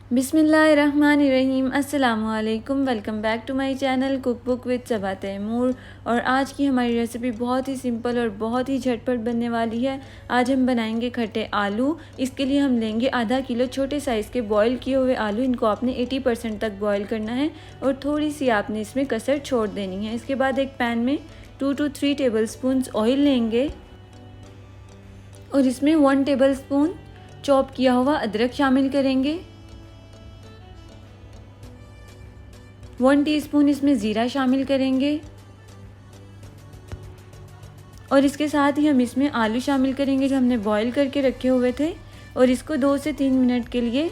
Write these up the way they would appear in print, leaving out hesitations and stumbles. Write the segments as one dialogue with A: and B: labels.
A: बिस्मिल्लाहिर्रहमानिर्रहीम। अस्सलामुअलैकुम। Welcome back to my channel cookbook with Saba Taimur. और आज की हमारी रेसिपी बहुत ही सिंपल और बहुत ही झटपट बनने वाली है। आज हम बनाएंगे खट्टे आलू। इसके लिए हम लेंगे आधा किलो छोटे साइज़ के बॉईल किए हुए आलू। इनको आपने 80% तक बॉईल करना है और थोड़ी सी आपने इसमें कसर छोड़ देनी है। इसके बाद एक पैन में 2 to 3 टेबलस्पून ऑयल लेंगे और इसमें 1 टेबलस्पून चॉप किया हुआ अदरक शामिल करेंगे। 1 टीस्पून इसमें ज़ीरा शामिल करेंगे और इसके साथ ही हम इसमें आलू शामिल करेंगे जो हमने बॉईल करके रखे हुए थे और इसको 2 से 3 मिनट के लिए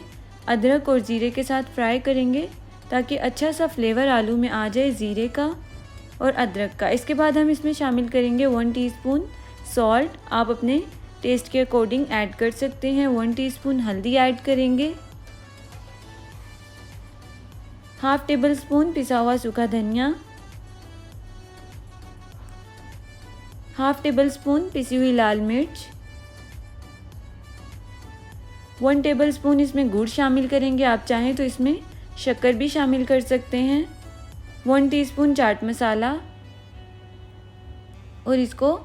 A: अदरक और ज़ीरे के साथ फ्राई करेंगे ताकि अच्छा सा फ्लेवर आलू में आ जाए ज़ीरे का और अदरक का। इसके बाद हम इसमें शामिल करेंगे 1 टीस्पून सॉल्ट। आप अपने टेस्ट के अकॉर्डिंग ऐड कर सकते हैं। 1 टीस्पून हल्दी ऐड करेंगे। हाफ टेबल स्पून पिसा हुआ सूखा धनिया, हाफ टेबल स्पून पिसी हुई लाल मिर्च, 1 टेबल स्पून इसमें गुड़ शामिल करेंगे। आप चाहें तो इसमें शक्कर भी शामिल कर सकते हैं। 1 टीस्पून चाट मसाला और इसको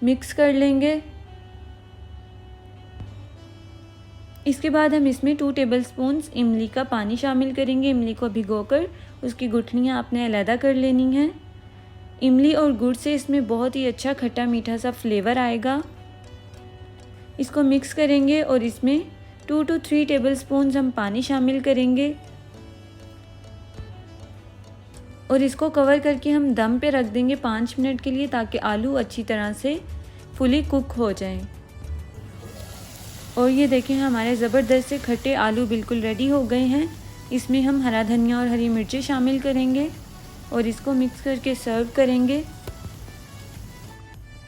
A: मिक्स कर लेंगे। इसके बाद हम इसमें 2 टेबलस्पून इमली का पानी शामिल करेंगे। इमली को भिगोकर उसकी गुठलियाँ आपने अलग कर लेनी हैं। इमली और गुड़ से इसमें बहुत ही अच्छा खट्टा मीठा सा फ्लेवर आएगा। इसको मिक्स करेंगे और इसमें 2 to 3 टेबलस्पून हम पानी शामिल करेंगे और इसको कवर करके हम दम पे रख देंगे 5 मिनट के लिए ताकि आलू अच्छी तरह से फुली कुक हो जाएं। और ये देखें हमारे ज़बरदस्त से खट्टे आलू बिल्कुल रेडी हो गए हैं। इसमें हम हरा धनिया और हरी मिर्चें शामिल करेंगे और इसको मिक्स करके सर्व करेंगे।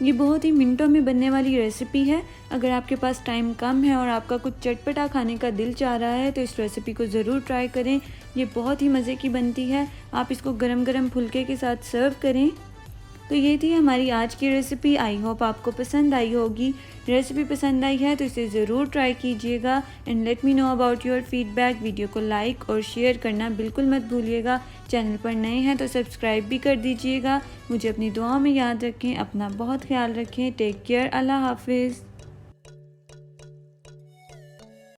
A: ये बहुत ही मिनटों में बनने वाली रेसिपी है। अगर आपके पास टाइम कम है और आपका कुछ चटपटा खाने का दिल चाह रहा है तो इस रेसिपी को ज़रूर ट्राई करें। ये बहुत ही मज़े की बनती है। आप इसको गरम गरम फुल्के के साथ सर्व करें। तो ये थी हमारी आज की रेसिपी। आई होप आपको पसंद आई होगी। रेसिपी पसंद आई है तो इसे ज़रूर ट्राई कीजिएगा and let me know about your feedback. Video को लाइक और शेयर करना बिल्कुल मत भूलिएगा। चैनल पर नए हैं तो सब्सक्राइब भी कर दीजिएगा। मुझे अपनी दुआओं में याद रखें। अपना बहुत ख्याल रखें। Take care. अल्लाह हाफिज़।